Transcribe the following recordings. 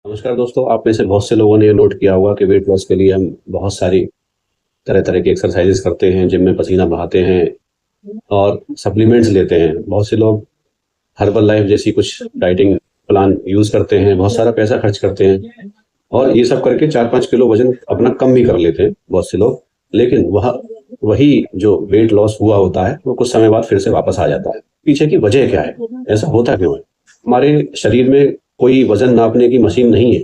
नमस्कार दोस्तों, आप में से बहुत से लोगों ने ये नोट किया होगा कि वेट लॉस के लिए हम बहुत सारी तरह तरह की एक्सरसाइजेस करते हैं, जिम में पसीना बहाते हैं और सप्लीमेंट्स लेते हैं। बहुत से लोग हर्बल लाइफ जैसी कुछ डाइटिंग प्लान यूज करते हैं, बहुत सारा पैसा खर्च करते हैं और ये सब करके 4-5 किलो वजन अपना कम भी कर लेते हैं बहुत से लोग। लेकिन वही जो वेट लॉस हुआ होता है वो कुछ समय बाद फिर से वापस आ जाता है। पीछे की वजह क्या है, ऐसा होता क्यों है? हमारे शरीर में कोई वजन नापने की मशीन नहीं है,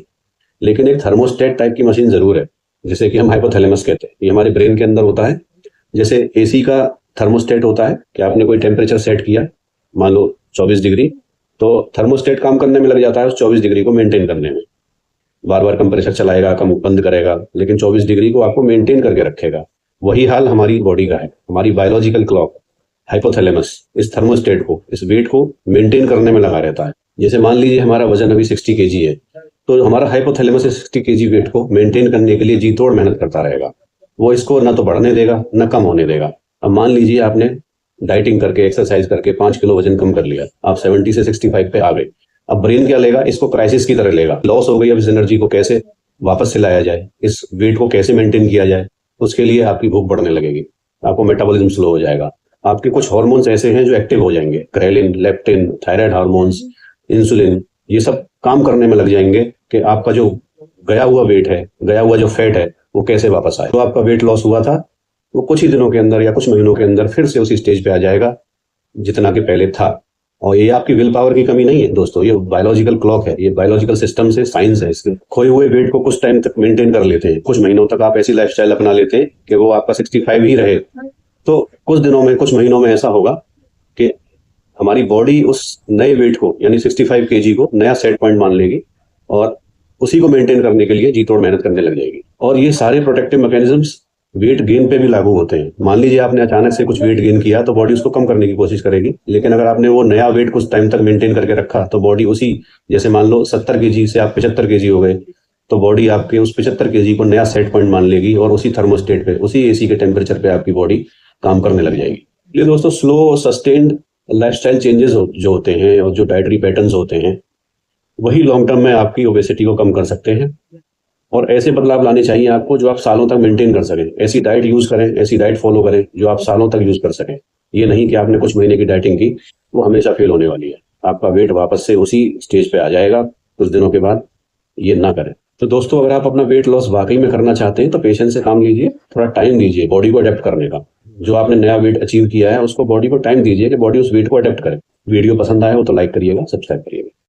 लेकिन एक थर्मोस्टेट टाइप की मशीन जरूर है, जिसे कि हम हाइपोथैलेमस कहते हैं। ये हमारे ब्रेन के अंदर होता है। जैसे एसी का थर्मोस्टेट होता है कि आपने कोई टेम्परेचर सेट किया, मान लो 24 डिग्री, तो थर्मोस्टेट काम करने में लग जाता है उस 24 डिग्री को मेंटेन करने में। बार बार कंप्रेसर चलाएगा, कम बंद करेगा, लेकिन 24 डिग्री को आपको मेंटेन करके रखेगा। वही हाल हमारी बॉडी का है। हमारी बायोलॉजिकल क्लॉक हाइपोथैलेमस इस थर्मोस्टेट को, इस वेट को मेंटेन करने में लगा रहता है। जैसे मान लीजिए हमारा वजन अभी 60 kg है, तो हमारा हाइपोथैलेमस 60 kg वेट को मेंटेन करने के लिए जी तोड़ मेहनत करता रहेगा। वो इसको ना तो बढ़ने देगा ना कम होने देगा। अब मान लीजिए आपने डाइटिंग करके, एक्सरसाइज करके 5 किलो वजन कम कर लिया, आप 70 से 65 पे आ गए। अब ब्रेन क्या लेगा? इसको क्राइसिस की तरह लेगा। लॉस हो गई, अब इस एनर्जी को कैसे वापस से लाया जाए, इस वेट को कैसे मेंटेन किया जाए, उसके लिए आपकी भूख बढ़ने लगेगी, आपको मेटाबॉलिज्म स्लो हो जाएगा। आपके कुछ हार्मोन्स ऐसे हैं जो एक्टिव हो जाएंगे, ghrelin, leptin, thyroid hormones, insulin, ये सब काम करने में लग जाएंगे कि आपका जो गया हुआ वेट है, गया हुआ जो फैट है, वो कैसे वापस आए। तो आपका वेट लॉस हुआ था, वो कुछ ही दिनों के अंदर या कुछ महीनों के अंदर फिर से उसी स्टेज पे आ जाएगा जितना कि पहले था। और ये आपकी विल पावर की कमी नहीं है दोस्तों, ये बायोलॉजिकल क्लॉक है, ये बायोलॉजिकल सिस्टम से साइंस है। इसके खोए हुए वेट को कुछ टाइम तक मेंटेन कर लेते हैं, कुछ महीनों तक आप ऐसी लाइफस्टाइल अपना लेते हैं कि वो आपका 65 ही रहे। तो कुछ दिनों में, कुछ महीनों में ऐसा होगा कि हमारी बॉडी उस नए वेट को, यानी 65 kg को नया सेट पॉइंट मान लेगी और उसी को मेंटेन करने के लिए जी तोड़ मेहनत करने लग जाएगी। और ये सारे प्रोटेक्टिव मैकेनिज्म्स वेट गेन पे भी लागू होते हैं। मान लीजिए आपने अचानक से कुछ वेट गेन किया, तो बॉडी उसको कम करने की कोशिश करेगी, लेकिन अगर आपने वो नया वेट कुछ टाइम तक मेंटेन करके रखा, तो बॉडी उसी, जैसे मान लो 70 kg से आप 75 kg हो गए, तो बॉडी आपके उस 75 kg को नया सेट पॉइंट मान लेगी और उसी थर्मोस्टेट पे, उसी एसी के टेम्परेचर पे आपकी बॉडी काम करने लग जाएगी। ये दोस्तों स्लो सस्टेन्ड लाइफस्टाइल चेंजेस जो होते हैं और जो डाइटरी पैटर्न्स होते हैं, वही लॉन्ग टर्म में आपकी ओबेसिटी को कम कर सकते हैं। और ऐसे बदलाव लाने चाहिए आपको जो आप सालों तक मेंटेन कर सकें। ऐसी डाइट यूज करें, ऐसी डाइट फॉलो करें जो आप सालों तक यूज कर सकें। ये नहीं कि आपने कुछ महीने की डाइटिंग की, वो हमेशा फेल होने वाली है। आपका वेट वापस से उसी स्टेज पे आ जाएगा कुछ दिनों के बाद। ये ना करें। तो दोस्तों, अगर आप अपना वेट लॉस वाकई में करना चाहते हैं तो पेशेंस से काम लीजिए, थोड़ा टाइम दीजिए बॉडी को अडेप्ट करने का। जो आपने नया वेट अचीव किया है, उसको बॉडी को टाइम दीजिए कि बॉडी उस वेट को अडेप्ट करे। वीडियो पसंद आए हो तो लाइक करिएगा, सब्सक्राइब करिएगा।